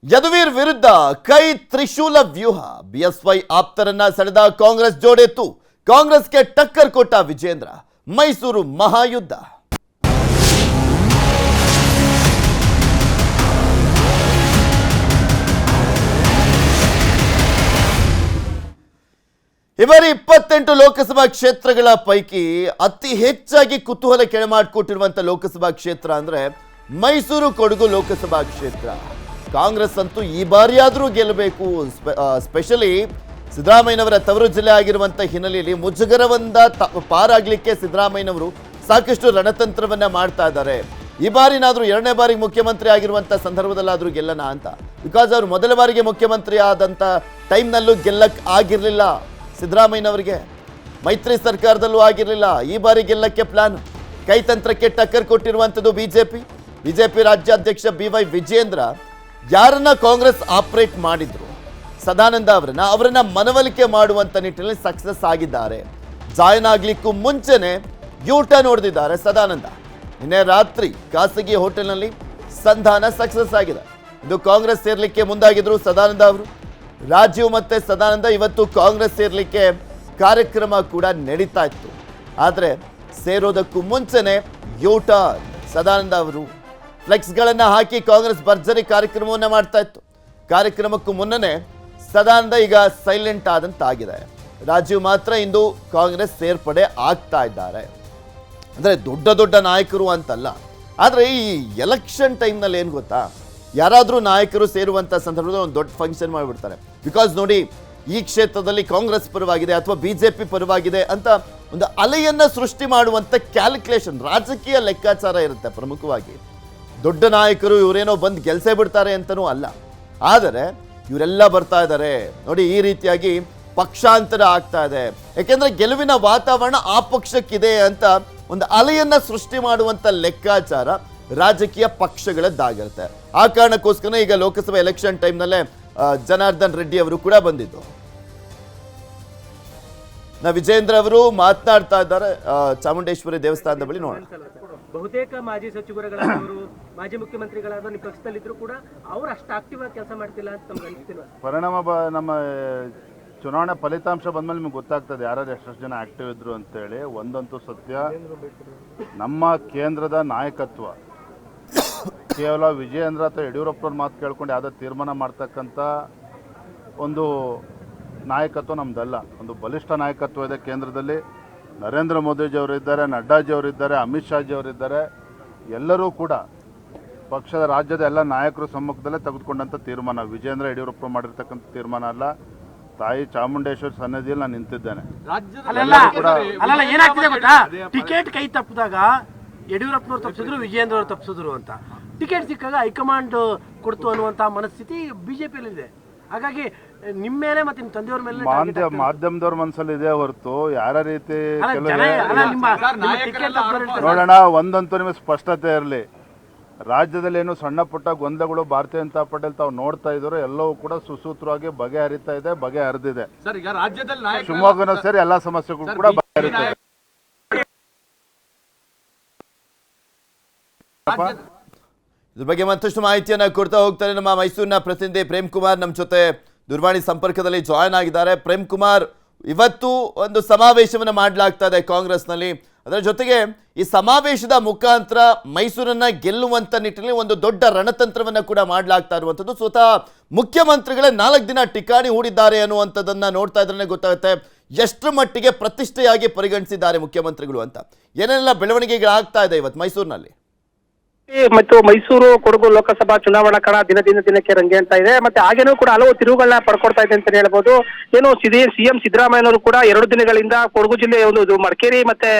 ಯದುವೀರ್ ವಿರುದ್ಧ ಕೈ ತ್ರಿಶೂಲ ವ್ಯೂಹ. ಬಿಎಸ್ವೈ ಆಪ್ತರನ್ನ ಸೆಳೆದ ಕಾಂಗ್ರೆಸ್ ಜೋಡೆತ್ತು. ಕಾಂಗ್ರೆಸ್ಗೆ ಟಕ್ಕರ್ ಕೊಟ್ಟ ವಿಜೇಂದ್ರ. ಮೈಸೂರು ಮಹಾಯುದ್ಧ. ಈ ಬಾರಿ 28 ಲೋಕಸಭಾ ಕ್ಷೇತ್ರಗಳ ಪೈಕಿ ಅತಿ ಹೆಚ್ಚಾಗಿ ಕುತೂಹಲ ಕೆಳಮಾಡಿಕೊಟ್ಟಿರುವಂತ ಲೋಕಸಭಾ ಕ್ಷೇತ್ರ ಅಂದ್ರೆ ಮೈಸೂರು ಕೊಡಗು ಲೋಕಸಭಾ ಕ್ಷೇತ್ರ. ಕಾಂಗ್ರೆಸ್ ಅಂತೂ ಈ ಬಾರಿಯಾದರೂ ಗೆಲ್ಲಬೇಕು. ಸ್ಪೆಷಲಿ ಸಿದ್ದರಾಮಯ್ಯನವರ ತವರು ಜಿಲ್ಲೆ ಆಗಿರುವಂಥ ಹಿನ್ನೆಲೆಯಲ್ಲಿ ಮುಜುಗರವಂದ ಪಾರಾಗಲಿಕ್ಕೆ ಸಿದ್ದರಾಮಯ್ಯನವರು ಸಾಕಷ್ಟು ರಣತಂತ್ರವನ್ನ ಮಾಡ್ತಾ ಇದ್ದಾರೆ. ಈ ಬಾರಿನಾದರೂ ಎರಡನೇ ಬಾರಿಗೆ ಮುಖ್ಯಮಂತ್ರಿ ಆಗಿರುವಂಥ ಸಂದರ್ಭದಲ್ಲಾದರೂ ಗೆಲ್ಲೋಣ ಅಂತ. ಬಿಕಾಸ್ ಅವರು ಮೊದಲ ಬಾರಿಗೆ ಮುಖ್ಯಮಂತ್ರಿ ಆದಂಥ ಟೈಮ್ನಲ್ಲೂ ಗೆಲ್ಲಕ್ಕೆ ಆಗಿರಲಿಲ್ಲ ಸಿದ್ದರಾಮಯ್ಯನವರಿಗೆ. ಮೈತ್ರಿ ಸರ್ಕಾರದಲ್ಲೂ ಆಗಿರಲಿಲ್ಲ. ಈ ಬಾರಿ ಗೆಲ್ಲಕ್ಕೆ ಪ್ಲಾನ್. ಕೈತಂತ್ರಕ್ಕೆ ಟಕ್ಕರ್ ಕೊಟ್ಟಿರುವಂಥದ್ದು ಬಿಜೆಪಿ ರಾಜ್ಯಾಧ್ಯಕ್ಷ BY ವಿಜೇಂದ್ರ ಯಾರನ್ನ ಕಾಂಗ್ರೆಸ್ ಆಪರೇಟ್ ಮಾಡಿದ್ರು, ಸದಾನಂದ ಅವರನ್ನ ಮನವೊಲಿಕೆ ಮಾಡುವಂತ ನಿಟ್ಟಿನಲ್ಲಿ ಸಕ್ಸಸ್ ಆಗಿದ್ದಾರೆ. ಜಾಯಿನ್ ಆಗ್ಲಿಕ್ಕೂ ಮುಂಚೆನೆ ಯೂಟರ್ನ್ ಹೊಡೆದಿದ್ದಾರೆ ಸದಾನಂದ. ನಿನ್ನೆ ರಾತ್ರಿ ಖಾಸಗಿ ಹೋಟೆಲ್ನಲ್ಲಿ ಸಂಧಾನ ಸಕ್ಸಸ್ ಆಗಿದೆ. ಇದು ಕಾಂಗ್ರೆಸ್ ಸೇರ್ಲಿಕ್ಕೆ ಮುಂದಾಗಿದ್ರು ಸದಾನಂದ ಅವರು. ರಾಜೀವ್ ಮತ್ತೆ ಸದಾನಂದ ಇವತ್ತು ಕಾಂಗ್ರೆಸ್ ಸೇರ್ಲಿಕ್ಕೆ ಕಾರ್ಯಕ್ರಮ ಕೂಡ ನಡೀತಾ ಇತ್ತು. ಆದರೆ ಸೇರೋದಕ್ಕೂ ಮುಂಚೆನೆ ಯೂಟರ್ನ್. ಸದಾನಂದ ಅವರು ಫ್ಲೆಕ್ಸ್ಗಳನ್ನು ಹಾಕಿ ಕಾಂಗ್ರೆಸ್ ಭರ್ಜರಿ ಕಾರ್ಯಕ್ರಮವನ್ನು ಮಾಡ್ತಾ ಇತ್ತು. ಕಾರ್ಯಕ್ರಮಕ್ಕೂ ಮುನ್ನನೇ ಸದಾನಂದ ಈಗ ಸೈಲೆಂಟ್ ಆದಂತಾಗಿದೆ. ರಾಜೀವ್ ಮಾತ್ರ ಇಂದು ಕಾಂಗ್ರೆಸ್ ಸೇರ್ಪಡೆ ಆಗ್ತಾ ಇದ್ದಾರೆ. ಅಂದರೆ ದೊಡ್ಡ ನಾಯಕರು ಅಂತಲ್ಲ, ಆದರೆ ಈ ಎಲೆಕ್ಷನ್ ಟೈಮ್ನಲ್ಲಿ ಏನು ಗೊತ್ತಾ, ಯಾರಾದರೂ ನಾಯಕರು ಸೇರುವಂಥ ಸಂದರ್ಭದಲ್ಲಿ ಒಂದು ದೊಡ್ಡ ಫಂಕ್ಷನ್ ಮಾಡಿಬಿಡ್ತಾರೆ. ಬಿಕಾಸ್ ನೋಡಿ, ಈ ಕ್ಷೇತ್ರದಲ್ಲಿ ಕಾಂಗ್ರೆಸ್ ಪರವಾಗಿದೆ ಅಥವಾ BJP ಪರವಾಗಿದೆ ಅಂತ ಒಂದು ಅಲೆಯನ್ನು ಸೃಷ್ಟಿ ಮಾಡುವಂಥ ಕ್ಯಾಲ್ಕುಲೇಷನ್, ರಾಜಕೀಯ ಲೆಕ್ಕಾಚಾರ ಇರುತ್ತೆ ಪ್ರಮುಖವಾಗಿ. ದೊಡ್ಡ ನಾಯಕರು ಇವರೇನೋ ಬಂದು ಗೆಲ್ಸೇ ಬಿಡ್ತಾರೆ ಅಂತನೂ ಅಲ್ಲ. ಆದರೆ ಇವರೆಲ್ಲ ಬರ್ತಾ ಇದ್ದಾರೆ ನೋಡಿ, ಈ ರೀತಿಯಾಗಿ ಪಕ್ಷಾಂತರ ಆಗ್ತಾ ಇದೆ. ಯಾಕೆಂದ್ರೆ ಗೆಲುವಿನ ವಾತಾವರಣ ಆ ಪಕ್ಷಕ್ಕಿದೆ ಅಂತ ಒಂದು ಅಲೆಯನ್ನ ಸೃಷ್ಟಿ ಮಾಡುವಂತ ಲೆಕ್ಕಾಚಾರ ರಾಜಕೀಯ ಪಕ್ಷಗಳದ್ದಾಗಿರುತ್ತೆ. ಆ ಕಾರಣಕ್ಕೋಸ್ಕರ ಈಗ ಲೋಕಸಭಾ ಎಲೆಕ್ಷನ್ ಟೈಮ್ನಲ್ಲೇ ಜನಾರ್ದನ್ ರೆಡ್ಡಿ ಅವರು ಕೂಡ ಬಂದಿದ್ದು. ವಿಜೇಂದ್ರ ಅವರು ಮಾತನಾಡ್ತಾ ಇದ್ದಾರೆ ಚಾಮುಂಡೇಶ್ವರಿ ದೇವಸ್ಥಾನದ ಬಳಿ. ನೋಡೋಣ. ಬಹುತೇಕ ಮಾಜಿ ಸಚಿವರುಗಳಾದವರು ಮಾಜಿ ಮುಖ್ಯಮಂತ್ರಿಗಳಾದ ನಿಮ್ಮ ಪಕ್ಷದಲ್ಲಿದ್ರು ಕೂಡ ಅವ್ರು ಅಷ್ಟು ಆಕ್ಟಿವ್ ಆಗಿ ಕೆಲಸ ಮಾಡ್ತಿಲ್ಲ ಅಂತ ನಮ್ಗೆ ಅನಿಸ್ತಿಲ್ಲ. ಪರಿಣಾಮ ನಮ್ಮ ಚುನಾವಣೆ ಫಲಿತಾಂಶ ಬಂದ್ಮೇಲೆ ನಿಮ್ಗೆ ಗೊತ್ತಾಗ್ತದೆ ಯಾರು ಎಷ್ಟು ಜನ ಆಕ್ಟಿವ್ ಇದ್ರು ಅಂತೇಳಿ. ಒಂದಂತೂ ಸತ್ಯ, ನಮ್ಮ ಕೇಂದ್ರದ ನಾಯಕತ್ವ ಕೇವಲ ವಿಜಯೇಂದ್ರ ಅಥವಾ ಯಡಿಯೂರಪ್ಪನವ್ರ ಮಾತು ಕೇಳ್ಕೊಂಡು ಯಾವುದೋ ತೀರ್ಮಾನ ಮಾಡ್ತಕ್ಕಂಥ ಒಂದು ನಾಯಕತ್ವ ನಮ್ದಲ್ಲ. ಒಂದು ಬಲಿಷ್ಠ ನಾಯಕತ್ವ ಇದೆ ಕೇಂದ್ರದಲ್ಲಿ. ನರೇಂದ್ರ ಮೋದಿಜಿಯವರಿದ್ದಾರೆ, ನಡ್ಡಾಜಿಯವರಿದ್ದಾರೆ, ಅಮಿತ್ ಶಾಜಿಯವರಿದ್ದಾರೆ. ಎಲ್ಲರೂ ಕೂಡ ಪಕ್ಷದ ರಾಜ್ಯದ ಎಲ್ಲ ನಾಯಕರು ಸಮ್ಮುಖದಲ್ಲೇ ತೆಗೆದುಕೊಂಡಂಥ ತೀರ್ಮಾನ. ವಿಜಯೇಂದ್ರ ಯಡಿಯೂರಪ್ಪ ಮಾಡಿರ್ತಕ್ಕಂಥ ತೀರ್ಮಾನ ಅಲ್ಲ. ತಾಯಿ ಚಾಮುಂಡೇಶ್ವರಿ ಸನ್ನಿಧಿಯಲ್ಲಿ ನಾನು ನಿಂತಿದ್ದೇನೆ. ಏನಾಗ್ತಿದೆ ಗೊತ್ತಾ, ಟಿಕೆಟ್ ಕೈ ತಪ್ಪಿದಾಗ ಯಡಿಯೂರಪ್ಪನವ್ರು ತಪ್ಪಿಸಿದ್ರು, ವಿಜಯೇಂದ್ರ ಅವರು ತಪ್ಪಿಸಿದ್ರು ಅಂತ. ಟಿಕೆಟ್ ಸಿಕ್ಕಾಗ ಹೈಕಮಾಂಡ್ ಕೊಡ್ತು ಅನ್ನುವಂತಹ ಮನಸ್ಥಿತಿ ಬಿಜೆಪಿಯಲ್ಲಿ ಇದೆ. ಹಾಗಾಗಿ ನಿಮ್ಮ ಮೇಲೆ ಮತ್ತೆ ನಿಮ್ಮ ತಂದೆಯವ್ರ ಮೇಲೆ ಮಾಧ್ಯಮದವ್ರ ಮನಸ್ಸಲ್ಲಿ ಇದೆ ಹೊರತು ಯಾರ ರೀತಿ ನೋಡೋಣ. ಒಂದಂತೂ ನಿಮಗೆ ಸ್ಪಷ್ಟತೆ ಇರಲಿ, ರಾಜ್ಯದಲ್ಲಿ ಏನು ಸಣ್ಣ ಪುಟ್ಟ ಗೊಂದಲಗಳು ಭಾರತೀಯ ಜನತಾ ಪಾರ್ಟಿ ತಾವು ನೋಡ್ತಾ ಇದ್ರು, ಎಲ್ಲವೂ ಕೂಡ ಸುಸೂತ್ರವಾಗಿ ಬಗೆಹರಿತಾ ಇದೆ, ಬಗೆಹರಿದಿದೆ. ಶಿವಮೊಗ್ಗನ ಸೇರಿ ಎಲ್ಲಾ ಸಮಸ್ಯೆಗಳು ಕೂಡ ಬಗೆಹರಿತಾ ಇದೆ. ಇದ್ರ ಬಗ್ಗೆ ಮತ್ತಷ್ಟು ಮಾಹಿತಿಯನ್ನ ಕೊಡ್ತಾ ಹೋಗ್ತಾರೆ ನಮ್ಮ ಮೈಸೂರಿನ ಪ್ರತಿನಿಧಿ ಪ್ರೇಮ್ ಕುಮಾರ್ ನಮ್ಮ ಜೊತೆ ದೂರವಾಣಿ ಸಂಪರ್ಕದಲ್ಲಿ ಜಾಯ್ನ್ ಆಗಿದ್ದಾರೆ. ಪ್ರೇಮ್ ಕುಮಾರ್, ಇವತ್ತು ಒಂದು ಸಮಾವೇಶವನ್ನು ಮಾಡಲಾಗ್ತಾ ಇದೆ ಕಾಂಗ್ರೆಸ್ನಲ್ಲಿ. ಅದರ ಜೊತೆಗೆ ಈ ಸಮಾವೇಶದ ಮುಖಾಂತರ ಮೈಸೂರನ್ನ ಗೆಲ್ಲುವಂತ ನಿಟ್ಟಿನಲ್ಲಿ ಒಂದು ದೊಡ್ಡ ರಣತಂತ್ರವನ್ನ ಕೂಡ ಮಾಡಲಾಗ್ತಾ ಇರುವಂಥದ್ದು. ಸ್ವತಃ ಮುಖ್ಯಮಂತ್ರಿಗಳೇ 4 ದಿನ ಠಿಕಾಣಿ ಹೂಡಿದ್ದಾರೆ ಅನ್ನುವಂಥದ್ದನ್ನ ನೋಡ್ತಾ ಇದ್ರೆ ಗೊತ್ತಾಗುತ್ತೆ ಎಷ್ಟರ ಮಟ್ಟಿಗೆ ಪ್ರತಿಷ್ಠೆಯಾಗಿ ಪರಿಗಣಿಸಿದ್ದಾರೆ ಮುಖ್ಯಮಂತ್ರಿಗಳು ಅಂತ. ಏನೆಲ್ಲ ಬೆಳವಣಿಗೆಗಳಾಗ್ತಾ ಇದೆ ಇವತ್ತು ಮೈಸೂರಿನಲ್ಲಿ? ಮತ್ತು ಮೈಸೂರು ಕೊಡಗು ಲೋಕಸಭಾ ಚುನಾವಣಾ ಕಣ ದಿನಕ್ಕೆ ರಂಗೇಳ್ತಾ ಇದೆ. ಮತ್ತೆ ಹಾಗೇನೂ ಕೂಡ ಹಲವು ತಿರುವುಗಳನ್ನ ಪಡ್ಕೊಡ್ತಾ ಇದೆ ಅಂತ ಹೇಳ್ಬೋದು. ಏನು CM ಸಿದ್ದರಾಮಯ್ಯನವರು ಕೂಡ 2 ದಿನಗಳಿಂದ ಕೊಡಗು ಜಿಲ್ಲೆಯ ಒಂದು ಮಡಿಕೇರಿ ಮತ್ತೆ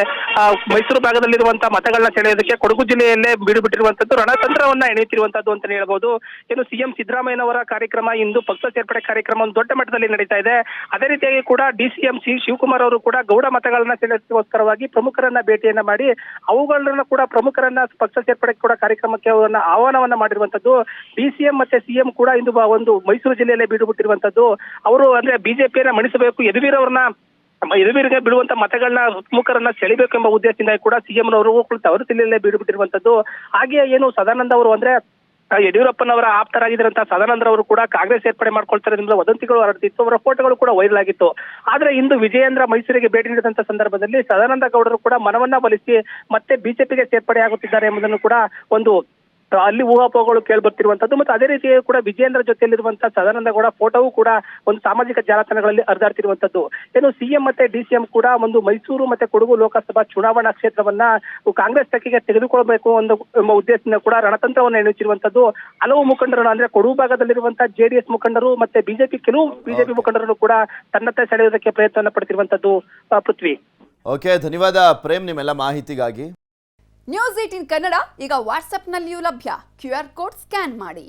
ಮೈಸೂರು ಭಾಗದಲ್ಲಿರುವಂತಹ ಮತಗಳನ್ನ ಸೆಳೆಯೋದಕ್ಕೆ ಕೊಡಗು ಜಿಲ್ಲೆಯಲ್ಲೇ ಬೀಡು ಬಿಟ್ಟಿರುವಂತದ್ದು, ರಣತಂತ್ರವನ್ನ ಎಣೆಯುತ್ತಿರುವಂತದ್ದು ಅಂತ ಹೇಳ್ಬೋದು. ಏನು CM ಸಿದ್ದರಾಮಯ್ಯನವರ ಕಾರ್ಯಕ್ರಮ ಇಂದು ಪಕ್ಷ ಸೇರ್ಪಡೆ ಕಾರ್ಯಕ್ರಮ ಒಂದು ದೊಡ್ಡ ಮಟ್ಟದಲ್ಲಿ ನಡೀತಾ ಇದೆ. ಅದೇ ರೀತಿಯಾಗಿ ಕೂಡ DCM ಶಿವಕುಮಾರ್ ಅವರು ಕೂಡ ಗೌಡ ಮತಗಳನ್ನ ಸೆಳೆಯೋದಕ್ಕೋಸ್ಕರವಾಗಿ ಪ್ರಮುಖರನ್ನ ಭೇಟಿಯನ್ನ ಮಾಡಿ ಅವುಗಳನ್ನ ಕೂಡ ಪ್ರಮುಖರನ್ನ ಪಕ್ಷ ಸೇರ್ಪಡೆ ಕೂಡ ಕಾರ್ಯಕ್ರಮಕ್ಕೆ ಆಹ್ವಾನವನ್ನ ಮಾಡಿರುವಂತದ್ದು. DCM ಮತ್ತೆ CM ಕೂಡ ಇಂದು ಒಂದು ಮೈಸೂರು ಜಿಲ್ಲೆಯಲ್ಲೇ ಬೀಡು ಬಿಟ್ಟಿರುವಂತದ್ದು. ಅವರು ಅಂದ್ರೆ ಬಿಜೆಪಿಯನ್ನ ಮಣಿಸಬೇಕು, ಯದುವೀರಿಗೆ ಬಿಡುವಂತ ಮತಗಳನ್ನ ಪ್ರಮುಖರನ್ನ ಸೆಳಿಬೇಕು ಎಂಬ ಉದ್ದೇಶದಿಂದ ಕೂಡ CM ನವರು ತವರು ಜಿಲ್ಲೆಯಲ್ಲೇ ಬೀಡು ಬಿಟ್ಟಿರುವಂತದ್ದು. ಹಾಗೆ ಏನು ಸದಾನಂದ ಅವರು ಅಂದ್ರೆ ಯಡಿಯೂರಪ್ಪನವರ ಆಪ್ತರಾಗಿದ್ದಂತಹ ಸದಾನಂದ ಅವರು ಕೂಡ ಕಾಂಗ್ರೆಸ್ ಸೇರ್ಪಡೆ ಮಾಡ್ಕೊಳ್ತಾರೆ ಎಂಬ ವದಂತಿಗಳು ಹರಡ್ತಿತ್ತು, ಅವರ ಫೋಟೋಗಳು ಕೂಡ ವೈರಲ್ ಆಗಿತ್ತು. ಆದ್ರೆ ಇಂದು ವಿಜಯೇಂದ್ರ ಮೈಸೂರಿಗೆ ಭೇಟಿ ನೀಡಿದಂತ ಸಂದರ್ಭದಲ್ಲಿ ಸದಾನಂದ ಗೌಡರು ಕೂಡ ಮನವನ್ನ ಬಲಿಸಿ ಮತ್ತೆ ಬಿಜೆಪಿಗೆ ಸೇರ್ಪಡೆ ಆಗುತ್ತಿದ್ದಾರೆ ಎಂಬುದನ್ನು ಕೂಡ ಒಂದು ಅಲ್ಲಿ ಊಹಾಪೋಹಗಳು ಕೇಳಿಬರ್ತಿರುವಂತದ್ದು. ಮತ್ತು ಅದೇ ರೀತಿ ಕೂಡ ವಿಜಯೇಂದ್ರ ಜೊತೆಯಲ್ಲಿರುವಂತಹ ಸದಾನಂದ ಗೌಡ ಫೋಟೋವು ಕೂಡ ಒಂದು ಸಾಮಾಜಿಕ ಜಾಲತಾಣಗಳಲ್ಲಿ ಹರಿದಾಡ್ತಿರುವಂತದ್ದು. ಏನು ಸಿಎಂ ಮತ್ತೆ ಡಿಸಿಎಂ ಕೂಡ ಒಂದು ಮೈಸೂರು ಮತ್ತೆ ಕೊಡಗು ಲೋಕಸಭಾ ಚುನಾವಣಾ ಕ್ಷೇತ್ರವನ್ನ ಕಾಂಗ್ರೆಸ್ ತೆಕ್ಕೆಗೆ ತೆಗೆದುಕೊಳ್ಬೇಕು ಎಂಬ ಉದ್ದೇಶದಿಂದ ಕೂಡ ರಣತಂತ್ರವನ್ನು ಎಣಿಸಿರುವಂತದ್ದು. ಹಲವು ಮುಖಂಡರು ಅಂದ್ರೆ ಕೊಡಗು ಭಾಗದಲ್ಲಿರುವಂತಹ ಜೆಡಿಎಸ್ ಮುಖಂಡರು ಮತ್ತೆ ಕೆಲವು ಬಿಜೆಪಿ ಮುಖಂಡರು ಕೂಡ ತನ್ನತ್ತ ಸೆಳೆಯುವುದಕ್ಕೆ ಪ್ರಯತ್ನ ಪಡ್ತಿರುವಂತದ್ದು. ಪೃಥ್ವಿ. ಓಕೆ, ಧನ್ಯವಾದ ಪ್ರೇಮ್ ನಿಮ್ಮೆಲ್ಲ ಮಾಹಿತಿಗಾಗಿ. ನ್ಯೂಸ್ 18 ಕನ್ನಡ ಈಗ ವಾಟ್ಸ್ಆಪ್ನಲ್ಲಿಯೂ ಲಭ್ಯ. QR ಕೋಡ್ ಸ್ಕ್ಯಾನ್ ಮಾಡಿ.